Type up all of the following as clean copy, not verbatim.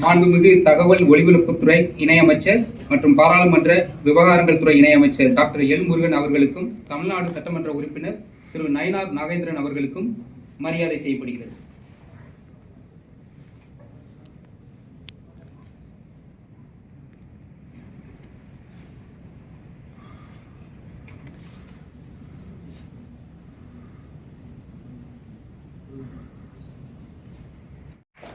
மாண்புமிகு தகவல் ஒலிபரப்புத்துறை இணையமைச்சர் மற்றும் பாராளுமன்ற விவகாரங்கள் துறை இணையமைச்சர் டாக்டர் எல் முருகன் அவர்களுக்கும் தமிழ்நாடு சட்டமன்ற உறுப்பினர் திரு நயினார் நாகேந்திரன் அவர்களுக்கும் மரியாதை செய்யப்படுகிறது.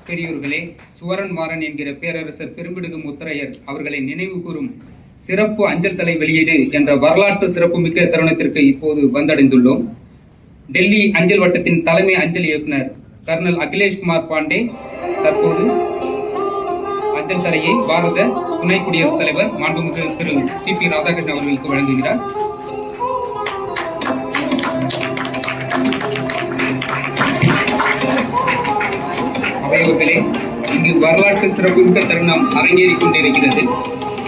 பெரியோர்களே, சுவரன் மாறன் என்கிற பேரரசர் பெரும்பிடுகு முத்தரையர் அவர்களை நினைவு கூறும் சிறப்பு அஞ்சல் தலை வெளியீடு என்ற வரலாற்று சிறப்புமிக்க தருணத்திற்கு இப்போது வந்தடைந்துள்ளோம். டெல்லி அஞ்சல் வட்டத்தின் தலைமை அஞ்சல் இயக்குனர் கர்னல் அகிலேஷ்குமார் பாண்டே தற்போது அஞ்சல் தலையை பாரத துணை குடியரசுத் தலைவர் மாண்புமிகு திரு சி.பி. ராதாகிருஷ்ணன் அவர்களுக்கு வழங்குகிறார். அவையோர்களே, இங்கு வரலாற்று சிறப்புமிக்க தருணம் அரங்கேறிக் கொண்டிருக்கிறது.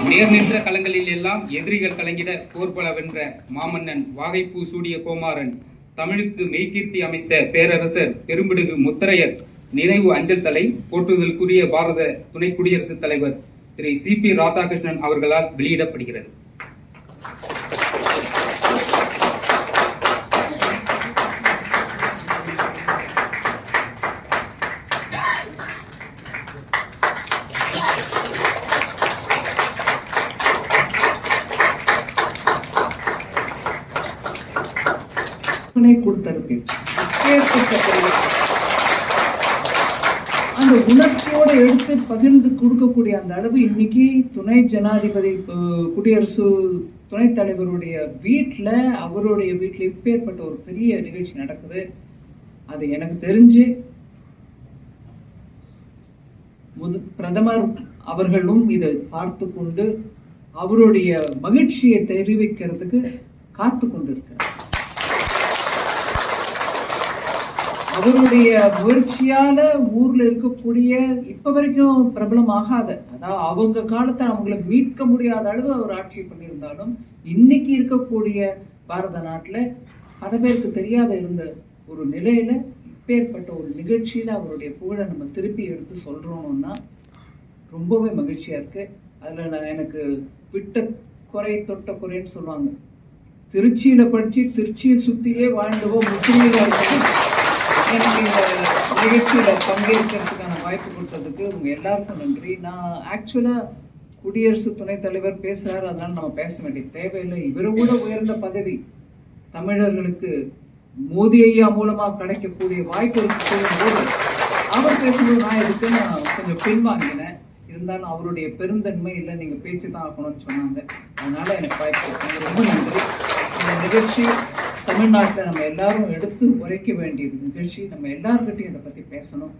நேர் நின்ற களங்களில் எல்லாம் எதிரிகள் கலங்கிட போர்பல வென்ற மாமன்னன் வாகைப்பூ சூடிய கோமாரன் தமிழுக்கு மெய்கீர்த்தி அமைத்த பேரரசர் பெரும்பிடுகு முத்தரையர் நினைவு அஞ்சல் தலை போற்றுதலுக்குரிய பாரத துணை குடியரசுத் தலைவர் திரு சி.பி. ராதாகிருஷ்ணன் அவர்களால் வெளியிடப்படுகிறது. கொடுத்திருக்கு. அந்த உணர்ச்சியோட எடுத்து பகிர்ந்து கொடுக்கக்கூடிய அந்த அளவு இன்னைக்கு துணை ஜனாதிபதி குடியரசு துணைத் தலைவருடைய வீட்டில், அவருடைய வீட்டில் இப்பேற்பட்ட ஒரு பெரிய நிகழ்ச்சி நடக்குது. அது எனக்கு தெரிஞ்சு பிரதமர் அவர்களும் இதை பார்த்து கொண்டு அவருடைய மகிழ்ச்சியை தெரிவிக்கிறதுக்கு காத்து கொண்டு இருக்கிறார். அவருடைய முயற்சியால ஊர்ல இருக்கக்கூடிய இப்ப வரைக்கும் பிரபலம் ஆகாத, அதாவது அவங்க காலத்தை அவங்களை மீட்க முடியாத அளவு அவர் ஆட்சி பண்ணியிருந்தாலும் இன்னைக்கு இருக்கக்கூடிய பாரத நாட்டுல பல பேருக்கு தெரியாத இருந்த ஒரு நிலையில இப்பேற்பட்ட ஒரு நிகழ்ச்சியில அவருடைய புகழை நம்ம திருப்பி எடுத்து சொல்றோம்னா ரொம்பவே மகிழ்ச்சியா இருக்கு. அதுல எனக்கு விட்ட குறை தொட்ட குறைன்னு சொல்லுவாங்க. திருச்சியில படிச்சு திருச்சியை சுத்தியே வாழ்ந்தவோ முஸ்லீம்களா இருக்கு. எனக்கு இந்த நிகழ்ச்சியில பங்கேற்கிறதுக்கான வாய்ப்பு கொடுத்ததுக்கு உங்க எல்லாருக்கும் நன்றி. நான் ஆக்சுவலா குடியரசு துணைத் தலைவர் பேசுறாரு, அதனால நம்ம பேச வேண்டிய தேவையில்லை. இவரை விட உயர்ந்த பதவி தமிழர்களுக்கு மோடி ஐயா மூலமா கிடைக்கக்கூடிய வாய்ப்பு போது அவர் பேசும்போது நான் இதுக்கு நான் கொஞ்சம் பின்வாங்கினேன். இருந்தாலும் அவருடைய பெருந்தன்மை இல்லை, நீங்க பேசிதான் ஆகணும்னு சொன்னாங்க. அதனால எனக்கு வாய்ப்பு ரொம்ப நன்றி. இந்த நிகழ்ச்சி தமிழ்நாட்டில் நம்ம எல்லாரும் எடுத்து உரைக்க வேண்டிய நிகழ்ச்சி. நம்ம எல்லார்கிட்டையும் இதை பற்றி பேசணும்.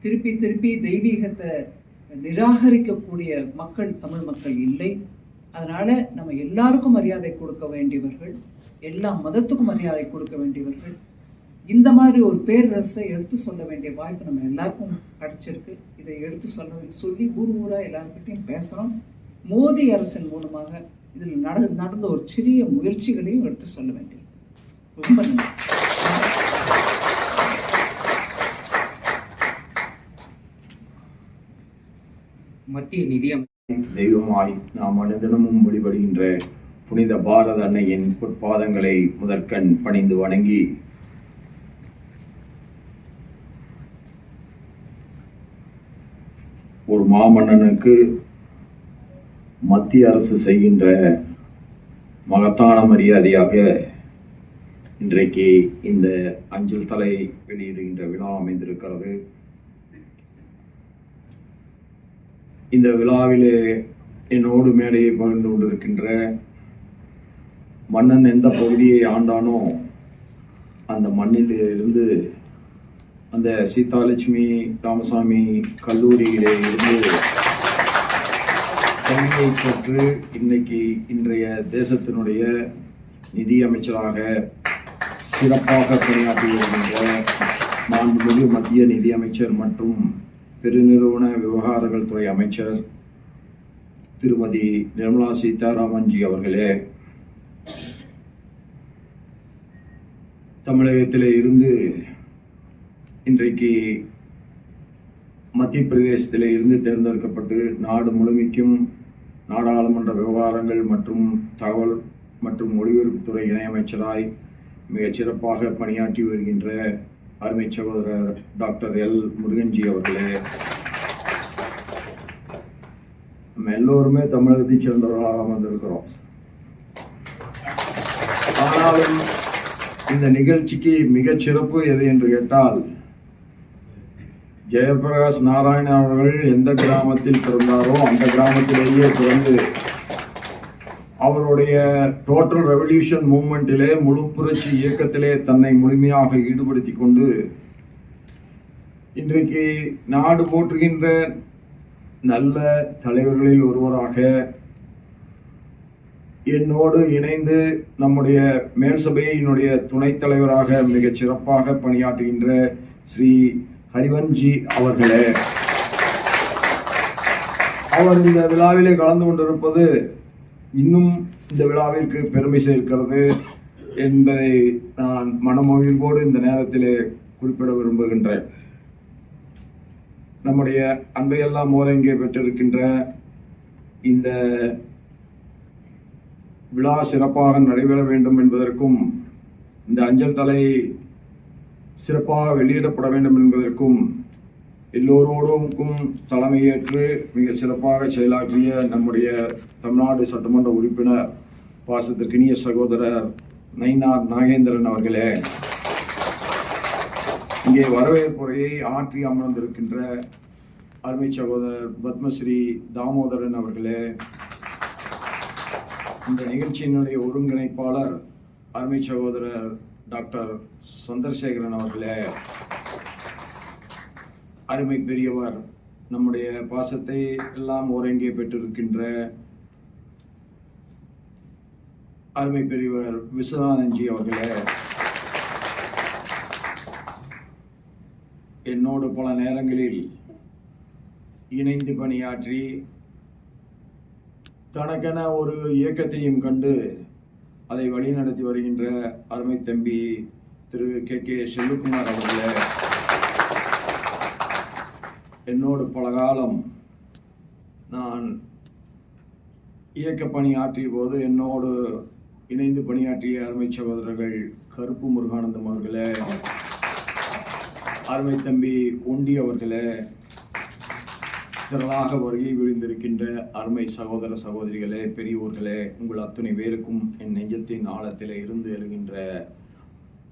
திருப்பி திருப்பி தெய்வீகத்தை நிராகரிக்கக்கூடிய மக்கள் தமிழ் மக்கள் இல்லை. அதனால நம்ம எல்லாருக்கும் மரியாதை கொடுக்க வேண்டியவர்கள், எல்லா மதத்துக்கும் மரியாதை கொடுக்க வேண்டியவர்கள். இந்த மாதிரி ஒரு பேரரசை எடுத்து சொல்ல வேண்டிய வாய்ப்பு நம்ம எல்லாருக்கும் கிடைச்சிருக்கு. இதை எடுத்து சொல்லி ஊர் ஊரா எல்லாருக்கிட்டையும் பேசணும். மோடி அரசின் மூலமாக இதில் நடந்த ஒரு சிறிய முயற்சிகளையும் எடுத்து சொல்ல வேண்டியது. ரொம்ப நன்றி. மத்திய நிதியமைச்சர் தெய்வமாய் நாம் அனுதினமும் வழிபடுகின்ற புனித பாரத அன்னையின் பொற்பாதங்களை முதற்கண் பணிந்து வணங்கி, ஒரு மாமன்னனுக்கு மத்திய அரசு செய்கின்ற மகத்தான மரியாதையாக இன்றைக்கு இந்த அஞ்சல் தலை வெளியிடுகின்ற விழா அமைந்திருக்கிறது. இந்த விழாவிலே என்னோடு மேடையை பகிர்ந்து கொண்டிருக்கின்ற மன்னன் எந்த பகுதியை ஆண்டானோ அந்த மண்ணிலிருந்து, அந்த சீதாலட்சுமி ராமசாமி கல்லூரியிலே இருந்து கல்வியை பெற்று இன்னைக்கு இன்றைய தேசத்தினுடைய நிதி அமைச்சராக சிறப்பாக பணியாற்றி வருகின்ற மாண்புமிகு மத்திய நிதியமைச்சர் மற்றும் பெருநிறுவன விவகாரங்கள் துறை அமைச்சர் திருமதி நிர்மலா சீதாராமன்ஜி அவர்களே, தமிழகத்திலே இருந்து இன்றைக்கு மத்திய பிரதேசத்திலே இருந்து தேர்ந்தெடுக்கப்பட்டு நாடு முழுமைக்கும் நாடாளுமன்ற விவகாரங்கள் மற்றும் தகவல் மற்றும் ஒலிபரப்புத்துறை இணையமைச்சராய் மிகச் சிறப்பாக பணியாற்றி வருகின்ற அருமை சகோதரர் டாக்டர் எல் முருகன்ஜி அவர்களே, நம்ம எல்லோருமே தமிழகத்தை சேர்ந்தவர்களாக வந்திருக்கிறோம். ஆனாலும் இந்த நிகழ்ச்சிக்கு மிகச் சிறப்பு எது என்று கேட்டால், ஜெயபிரகாஷ் நாராயணன் அவர்கள் எந்த கிராமத்தில் பிறந்தாரோ அந்த கிராமத்திலேயே பிறந்து அவருடைய டோட்டல் ரெவல்யூஷன் மூவ்மெண்டிலே, முழு புரட்சி இயக்கத்திலே தன்னை முழுமையாக ஈடுபடுத்தி கொண்டு இன்றைக்கு நாடு போற்றுகின்ற நல்ல தலைவர்களில் ஒருவராக என்னோடு இணைந்து நம்முடைய மேல் சபையினுடைய துணைத் தலைவராக மிகச் சிறப்பாக பணியாற்றுகின்ற ஸ்ரீ ஹரிவன்ஜி அவர்களே, அவர் இந்த விழாவிலே கலந்து கொண்டிருப்பது இன்னும் இந்த விழாவிற்கு பெருமை சேர்க்கிறது என்பதை நான் மனமகிழ்வோடு இந்த நேரத்திலே குறிப்பிட விரும்புகின்றேன். நம்முடைய அன்பையெல்லாம் ஓரங்கே பெற்றிருக்கின்ற இந்த விழா சிறப்பாக நடைபெற வேண்டும் என்பதற்கும், இந்த அஞ்சல் தலை சிறப்பாக வெளியிடப்பட வேண்டும் என்பதற்கும் எல்லோரோடும் தலைமையேற்று மிக சிறப்பாக செயலாற்றிய நம்முடைய தமிழ்நாடு சட்டமன்ற உறுப்பினர் பாசத்திற்கினிய சகோதரர் நயினார் நாகேந்திரன் அவர்களே, இங்கே வரவேற்புரையை ஆற்றி அமர்ந்திருக்கின்ற அருமை சகோதரர் பத்மஸ்ரீ தாமோதரன் அவர்களே, இந்த நிகழ்ச்சியினுடைய ஒருங்கிணைப்பாளர் அருமை சகோதரர் டாக்டர் சந்திரசேகரன் அவர்களே, அருமை பெரியவர் நம்முடைய பாசத்தை எல்லாம் ஒருங்கே பெற்றிருக்கின்ற அருமை பெரியவர் விஸ்வநாதன்ஜி அவர்களே, என்னோடு பல நேரங்களில் இணைந்து பணியாற்றி தனக்கென ஒரு இயக்கத்தையும் கண்டு அதை வழிநடத்தி வருகின்ற அருமை தம்பி திரு கே செல்வகுமார் அவர்களே, என்னோடு பல காலம் நான் இயக்க பணியாற்றிய போது என்னோடு இணைந்து பணியாற்றிய அருமை சகோதரர்கள் கருப்பு முருகானந்தம் அவர்களே, அருமை தம்பி ஒண்டி அவர்களே, திரளாக வருகை புரிந்திருக்கின்ற அருமை சகோதர சகோதரிகளே, பெரியோர்களே, உங்கள் அத்தனை பேருக்கும் என் நெஞ்சத்தின் ஆழத்திலே இருந்து எழுகின்ற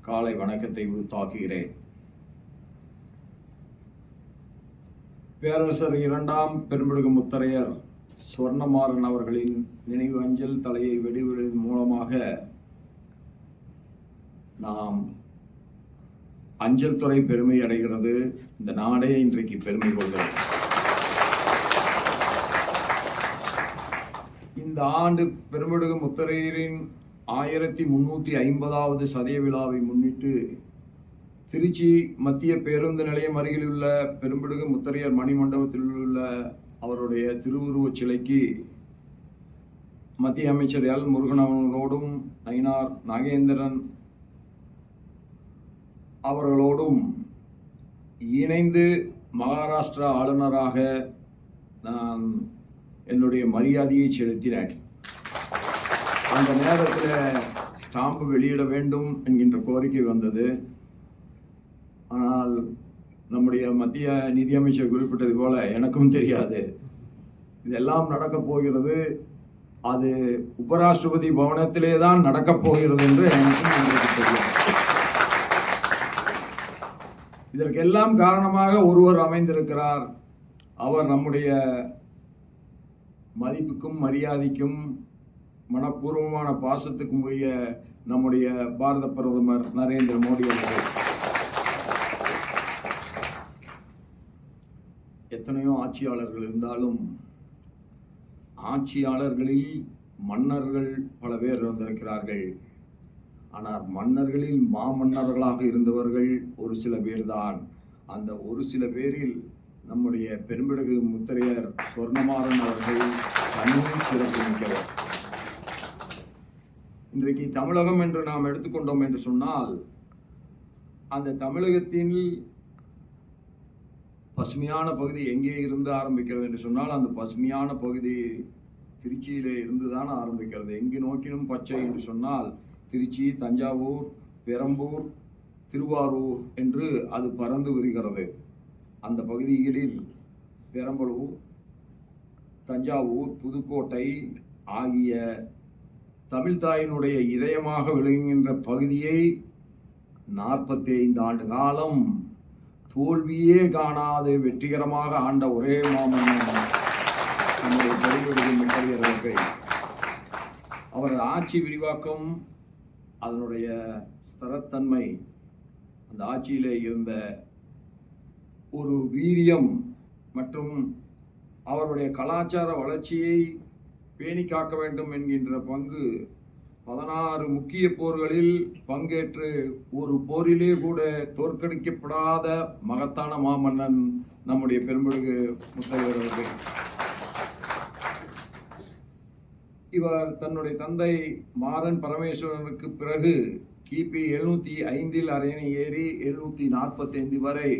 காலை வணக்கத்தை உரித்தாக்குகிறேன். பேரரசர் இரண்டாம் பெரும்பிடுகு முத்தரையர் சொர்ணமாறன் அவர்களின் நினைவு அஞ்சல் தலையை வெளியிடுவதன் மூலமாக நாம் அஞ்சல் துறை பெருமை அடைகிறது. இந்த நாடே இன்றைக்கு பெருமை கொள்கிறது. இந்த ஆண்டு பெரும்பிடுகு முத்தரையரின் 1350வது சதய விழாவை முன்னிட்டு திருச்சி மத்திய பேருந்து நிலையம் அருகில் உள்ள பெரும்பிடுகு முத்தரையர் மணிமண்டபத்தில் உள்ள அவருடைய திருவுருவச் சிலைக்கு மத்திய அமைச்சர் எல் முருகன் அவர்களோடும் நயினார் நாகேந்திரன் அவர்களோடும் இணைந்து மகாராஷ்டிரா ஆளுநராக நான் என்னுடைய மரியாதையை செலுத்தினேன். அந்த நேரத்தில் ஸ்டாம்பு வெளியிட வேண்டும் என்கின்ற கோரிக்கை வந்தது. ஆனால் நம்முடைய மத்திய நிதியமைச்சர் குறிப்பிட்டது போல எனக்கும் தெரியாது இதெல்லாம் நடக்கப் போகிறது, அது உபராஷ்டிரபதி பவனத்திலே தான் நடக்கப் போகிறது என்று எனக்கும் தெரியும். இதற்கெல்லாம் காரணமாக ஒருவர் அமைந்திருக்கிறார். அவர் நம்முடைய மதிப்புக்கும் மரியாதைக்கும் மனப்பூர்வமான பாசத்துக்கும் உரிய நம்முடைய பாரத பிரதமர் நரேந்திர மோடி அவர்கள். எத்தனையோ ஆட்சியாளர்கள் இருந்தாலும் ஆட்சியாளர்களில் மன்னர்கள் பல பேர் இருந்திருக்கிறார்கள். ஆனால் மன்னர்களில் மாமன்னர்களாக இருந்தவர்கள் ஒரு சில பேர்தான். அந்த ஒரு சில பேரில் நம்முடைய பெரும்பிடுகு முத்தரையர் சொர்ணமாறன் அவர்கள் தனியும் சிறப்பு மிக்கவர். இன்றைக்கு தமிழகம் என்று நாம் எடுத்துக்கொண்டோம் என்று சொன்னால், அந்த தமிழகத்தில் பசுமையான பகுதி எங்கே இருந்து ஆரம்பிக்கிறது என்று சொன்னால் அந்த பசுமையான பகுதி திருச்சியிலே இருந்து தான் ஆரம்பிக்கிறது. எங்கு நோக்கினும் பச்சை என்று சொன்னால் திருச்சி, தஞ்சாவூர், பெரம்பூர், திருவாரூர் என்று அது பறந்து வருகிறது. அந்த பகுதிகளில் பெரம்பலூர், தஞ்சாவூர், புதுக்கோட்டை ஆகிய தமிழ்தாயினுடைய இதயமாக விளங்குகின்ற பகுதியை 45 ஆண்டு காலம் தோல்வியே காணாது வெற்றிகரமாக ஆண்ட ஒரே மாமன்னன் நம்முடைய பெரும்பிடுகு முத்தரையர் அவர்கள். அவரது ஆட்சி விரிவாக்கம், அதனுடைய ஸ்திரத்தன்மை, அந்த ஆட்சியிலே இருந்த ஒரு வீரியம் மற்றும் அவருடைய கலாச்சார வளர்ச்சியை பேணி காக்க வேண்டும் என்கின்ற பங்கு 16 முக்கிய போர்களில் பங்கேற்று ஒரு போரிலே கூட தோற்கடிக்கப்படாத மகத்தான மாமன்னன் நம்முடைய பெரும்பிடுகு முத்தரையர் அவர்கள். இவர் தன்னுடைய தந்தை மாறன் பரமேஸ்வரனுக்கு பிறகு கிபி 705 அரியணை ஏறி 745 வரை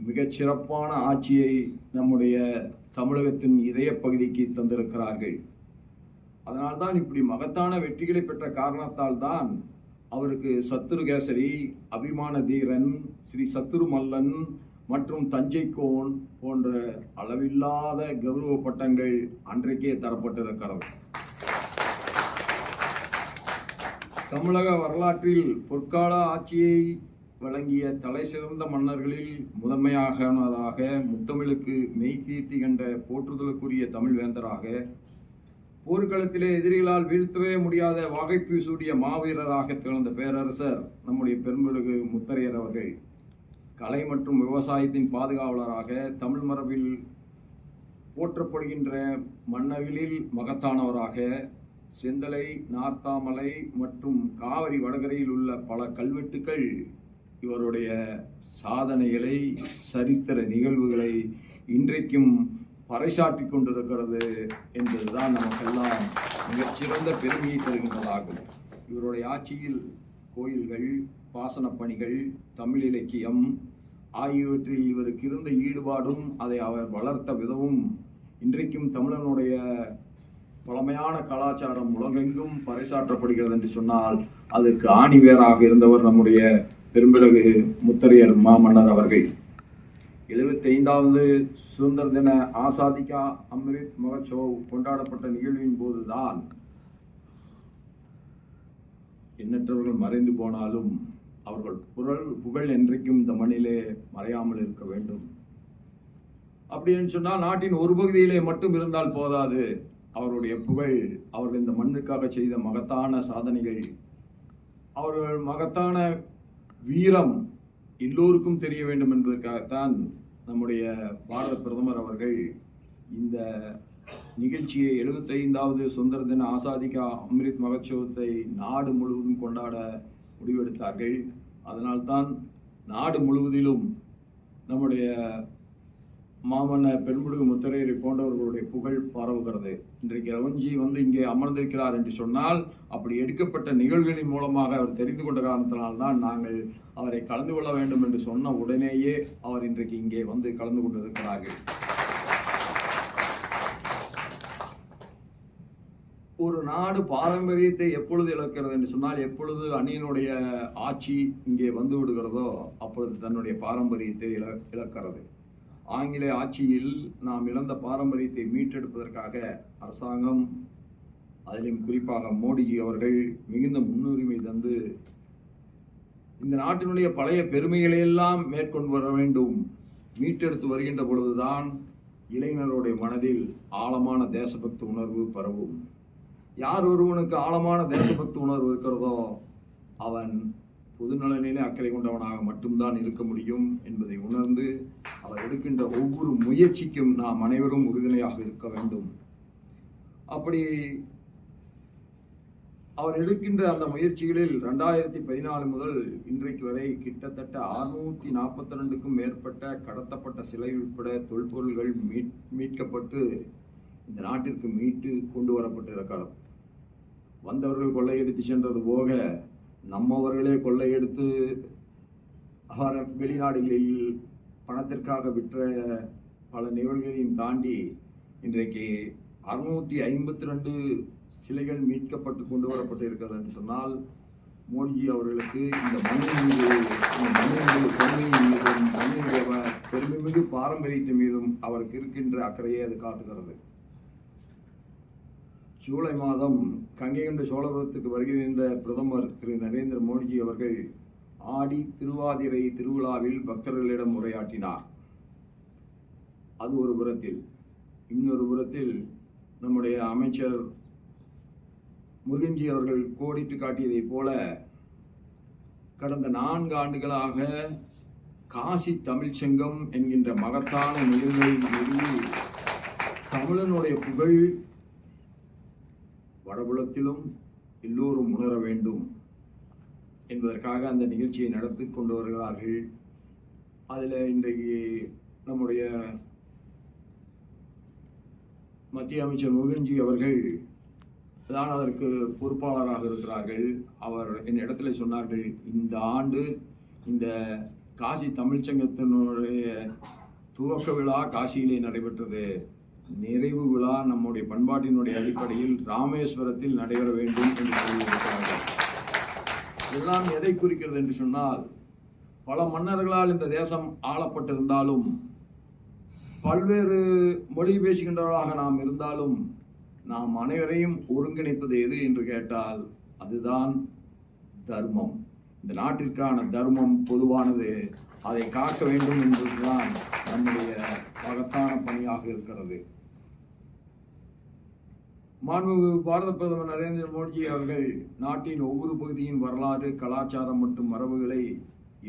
மிகச் சிறப்பான ஆட்சியை நம்முடைய தமிழகத்தின் இதய பகுதிக்கு தந்திருக்கிறார்கள். அதனால்தான் இப்படி மகத்தான வெற்றிகளை பெற்ற காரணத்தால் தான் அவருக்கு சத்துருகேசரி, அபிமான தீரன், ஸ்ரீ சத்துரு மல்லன் மற்றும் தஞ்சைக்கோன் போன்ற அளவில்லாத கௌரவ பட்டங்கள் அன்றைக்கே தரப்பட்டிருக்கிறது. தமிழக வரலாற்றில் பொற்கால ஆட்சியை வழங்கிய தலை சிறந்த மன்னர்களில் முதன்மையானவராக, முத்தமிழுக்கு மெய்கீர்த்தி கண்ட போற்றுதலுக்குரிய தமிழ் வேந்தராக, போர்க்களத்திலே எதிரிகளால் வீழ்த்தவே முடியாத வாகைப்பு சூடிய மாவீரராக திகழ்ந்த பேரரசர் நம்முடைய பெரும்பிடுகு முத்தரையர் அவர்கள். கலை மற்றும் விவசாயத்தின் பாதுகாவலராக, தமிழ் மரபில் போற்றப்படுகின்ற மன்னர்களில் மகத்தானவராக, செந்தலை, நார்த்தாமலை மற்றும் காவிரி வடகரையில் உள்ள பல கல்வெட்டுக்கள் இவருடைய சாதனைகளை, சரித்திர நிகழ்வுகளை இன்றைக்கும் பறைசாற்றி கொண்டிருக்கிறது என்பதுதான் நமக்கெல்லாம் மிகச்சிறந்த பெருமையை தருகின்றதாகும். இவருடைய ஆட்சியில் கோயில்கள், பாசனப் பணிகள், தமிழ் இலக்கியம் ஆகியவற்றில் இவருக்கு இருந்த ஈடுபாடும் அதை அவர் வளர்த்த விதமும் இன்றைக்கும் தமிழனுடைய பழமையான கலாச்சாரம் உலகெங்கும் பறைசாற்றப்படுகிறது என்று சொன்னால் அதற்கு ஆணிவேராக இருந்தவர் நம்முடைய பெரும்பிடுகு முத்தரையர் மாமன்னர் அவர்கள். 75வது சுதந்திர தின ஆசாதி கா அம்ரித் மகோத்சவ் கொண்டாடப்பட்ட நிகழ்வின் போதுதான் எண்ணற்றவர்கள் மறைந்து போனாலும் அவர்கள் புகழ் என்றைக்கும் இந்த மண்ணிலே மறையாமல் இருக்க வேண்டும். அப்படின்னு சொன்னால் நாட்டின் ஒரு பகுதியிலே மட்டும் இருந்தால் போதாது. அவருடைய புகழ், அவர்கள் இந்த மண்ணுக்காக செய்த மகத்தான சாதனைகள், அவர்கள் மகத்தான வீரம் எல்லோருக்கும் தெரிய வேண்டும் என்பதற்காகத்தான் நம்முடைய பாரத பிரதமர் அவர்கள் இந்த நிகழ்ச்சியை 75வது சுதந்திர தின ஆசாதி கா அம்ரித் மகோத்சவத்தை நாடு முழுவதும் கொண்டாட முடிவெடுத்தார்கள். அதனால்தான் நாடு முழுவதிலும் நம்முடைய மாமன்னர் பெரும்பிடுகு முத்தரையரை போன்றவர்களுடைய புகழ் பரவுகிறது. இன்றைக்கு ரவன்ஜி இங்கே அமர்ந்திருக்கிறார் என்று சொன்னால் அப்படி எடுக்கப்பட்ட நிகழ்வுகளின் மூலமாக அவர் தெரிந்து கொண்ட காரணத்தினால்தான் நாங்கள் அவரை கலந்து கொள்ள வேண்டும் என்று சொன்ன உடனேயே அவர் இன்றைக்கு இங்கே கலந்து கொண்டிருக்கிறார்கள். ஒரு நாடு பாரம்பரியத்தை எப்பொழுது இழக்கிறது என்று சொன்னால், எப்பொழுது அந்நியனுடைய ஆட்சி இங்கே வந்து விடுகிறதோ அப்பொழுது தன்னுடைய பாரம்பரியத்தை இழக்கிறது. ஆங்கில ஆட்சியில் நாம் இழந்த பாரம்பரியத்தை மீட்டெடுப்பதற்காக அரசாங்கம், அதிலும் குறிப்பாக மோடிஜி அவர்கள் மிகுந்த முன்னுரிமை தந்து இந்த நாட்டினுடைய பழைய பெருமைகளை எல்லாம் மேற்கொண்டு வர வேண்டும். மீட்டெடுத்து வருகின்ற பொழுதுதான் இளைஞர்களுடைய மனதில் ஆழமான தேசபக்தி உணர்வு பரவும். யார் ஒருவனுக்கு ஆழமான தேசபக்தி உணர்வு இருக்கிறதோ அவன் பொதுநலனிலே அக்கறை கொண்டவனாக மட்டும்தான் இருக்க முடியும் என்பதை உணர்ந்து அவர் எடுக்கின்ற ஒவ்வொரு முயற்சிக்கும் நாம் அனைவரும் உறுதுணையாக இருக்க வேண்டும். அப்படி அவர் எடுக்கின்ற அந்த முயற்சிகளில் 2014 முதல் இன்றைக்கு வரை கிட்டத்தட்ட 642க்கும் மேற்பட்ட கடத்தப்பட்ட சிலை உட்பட தொல்பொருள்கள் மீட்கப்பட்டு இந்த நாட்டிற்கு மீட்டு கொண்டு வரப்பட்டிருக்கிறது. வந்தவர்கள் கொள்ளையடித்து சென்றது போக நம்மவர்களே கொள்ளையெடுத்து வெளிநாடுகளில் பணத்திற்காக விற்ற பல நிகழ்வுகளையும் தாண்டி இன்றைக்கு 652 சிலைகள் மீட்கப்பட்டு கொண்டு வரப்பட்டு இருக்கிறது என்று சொன்னால் மோடிஜி அவர்களுக்கு இந்த மண்ணின் மீது பெருமையின் மீதும் மண்ணினுடைய பெருமைமிகு பாரம்பரியத்தின் மீதும் அவருக்கு இருக்கின்ற அக்கறையை அது காட்டுகிறது. ஜூலை மாதம் கங்கை கொண்ட சோழபுரத்துக்கு வருகின்ற பிரதமர் திரு நரேந்திர மோடிஜி அவர்கள் ஆடி திருவாதிரை திருவிழாவில் பக்தர்களிடம் உரையாற்றினார். அது ஒரு புறத்தில். இன்னொரு புறத்தில் நம்முடைய அமைச்சர் முருகன்ஜி அவர்கள் கோடிட்டு காட்டியதைப் போல கடந்த 4 ஆண்டுகளாக காசி தமிழ்ச்சங்கம் என்கின்ற மகத்தான நிகழ்வை நிறுவி தமிழனுடைய புகழ் வடபுலத்திலும் எல்லோரும் உணர வேண்டும் என்பதற்காக அந்த நிகழ்ச்சியை நடத்தி கொண்டு வருகிறார்கள். அதில் இன்றைக்கு நம்முடைய மத்திய அமைச்சர் முருகன்ஜி அவர்கள் தான் அதற்கு பொறுப்பாளராக இருக்கிறார்கள். அவர் என் இடத்துல சொன்னார்கள், இந்த ஆண்டு இந்த காசி தமிழ்ச்சங்கத்தினுடைய துவக்க விழா காசியிலே நடைபெற்றது, நிறைவு விழா நம்முடைய பண்பாட்டினுடைய அடிப்படையில் ராமேஸ்வரத்தில் நடைபெற வேண்டும் என்று சொல்லியிருக்கிறார்கள். இதெல்லாம் எதை குறிக்கிறது என்று சொன்னால், பல மன்னர்களால் இந்த தேசம் ஆளப்பட்டிருந்தாலும், பல்வேறு மொழி பேசுகின்றவர்களாக நாம் இருந்தாலும், நாம் அனைவரையும் ஒருங்கிணைப்பது எது என்று கேட்டால் அதுதான் தர்மம். இந்த நாட்டிற்கான தர்மம் பொதுவானது, அதை காக்க வேண்டும் என்பதுதான் நம்முடைய மகத்தான பணியாக இருக்கிறது. மாண்புமிகு பாரத பிரதமர் நரேந்திர மோடிஜி அவர்கள் நாட்டின் ஒவ்வொரு பகுதியின் வரலாறு, கலாச்சாரம் மற்றும் மரபுகளை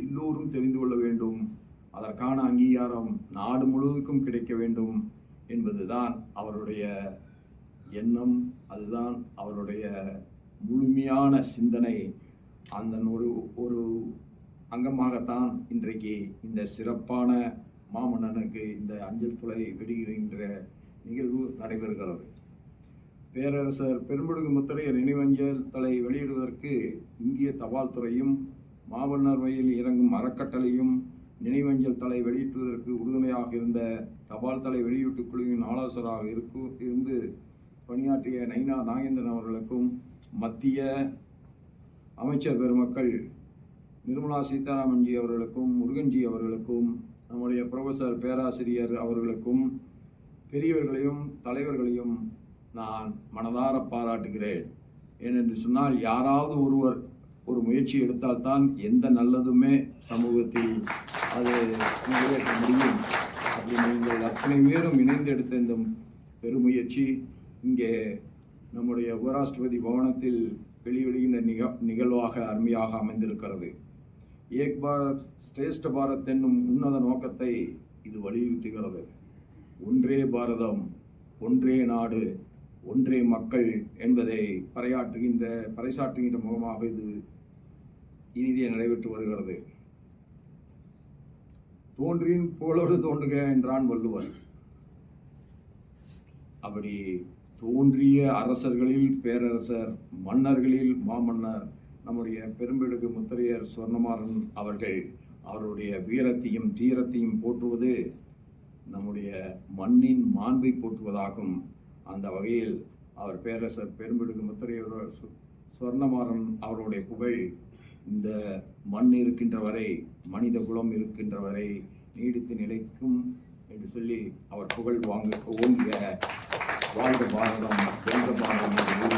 எல்லோரும் தெரிந்து கொள்ள வேண்டும், அதற்கான அங்கீகாரம் நாடு முழுவதுக்கும் கிடைக்க வேண்டும் என்பதுதான் அவருடைய எண்ணம். அதுதான் அவருடைய முழுமையான சிந்தனை. அந்த ஒரு அங்கமாகத்தான் இன்றைக்கு இந்த சிறப்பான மாமன்னனுக்கு இந்த அஞ்சல் துளை வெளியிடுகின்ற நிகழ்வு நடைபெறுகிறது. பேரரசர் பெரும்பிடுகு முத்தரையர் நினைவஞ்சல் தலை வெளியிடுவதற்கு இந்திய தபால் துறையும் மாமன்னர் வழியில் இறங்கும் அறக்கட்டளையும் நினைவஞ்சல் தலை வெளியிட்டுவதற்கு உறுதுணையாக இருந்த தபால் தலை வெளியீட்டு குழுவின் ஆலோசகராக இருந்து பணியாற்றிய நைனா நாகேந்திரன் அவர்களுக்கும், மத்திய அமைச்சர் பெருமக்கள் நிர்மலா சீதாராமன்ஜி அவர்களுக்கும், முருகன்ஜி அவர்களுக்கும், நம்முடைய புரொஃபசர் பேராசிரியர் அவர்களுக்கும், பெரியவர்களையும் தலைவர்களையும் நான் மனதார பாராட்டுகிறேன். ஏனென்று சொன்னால், யாராவது ஒருவர் ஒரு முயற்சி எடுத்தால்தான் எந்த நல்லதுமே சமூகத்தில் அது நிறைவேற்ற முடியும். அப்படி நீங்கள் அத்தனை பேரும் இணைந்து எடுத்த இந்த பெருமுயற்சி இங்கே நம்முடைய உபராஷ்டிரபதி பவனத்தில் வெளியிடுகின்ற நிகழ்வாக அருமையாக அமைந்திருக்கிறது. ஏக் பாரத் ஸ்ரேஷ்ட பாரத் என்னும் உன்னத நோக்கத்தை இது வலியுறுத்துகிறது. ஒன்றே பாரதம், ஒன்றே நாடு, ஒன்றே மக்கள் என்பதை பறைசாற்றுகின்ற முகமாக இது இனிதே நடைபெற்று வருகிறது. தோன்றின் புகழோடு தோன்றுக என்றான் வள்ளுவன். அப்படி தோன்றிய அரசர்களில் பேரரசர், மன்னர்களில் மாமன்னர் நம்முடைய பெரும்பிடுகு முத்தரையர் சொர்ணமாறன் அவர்கள் அவருடைய வீரத்தையும் தீரத்தையும் போற்றுவது நம்முடைய மண்ணின் மாண்பை போற்றுவதாகும். அந்த வகையில் அவர் பேரரசர் பெரும்பிடுகு முத்தரையர் சொர்ணமாறன் அவருடைய புகழ் இந்த மண் இருக்கின்ற வரை, மனித குலம் இருக்கின்ற வரை நீடித்து நிலைக்கும் என்று சொல்லி அவர் புகழ் ஓங்கிய வாழ்க பாரதம், வென்ற பாரதம் என்று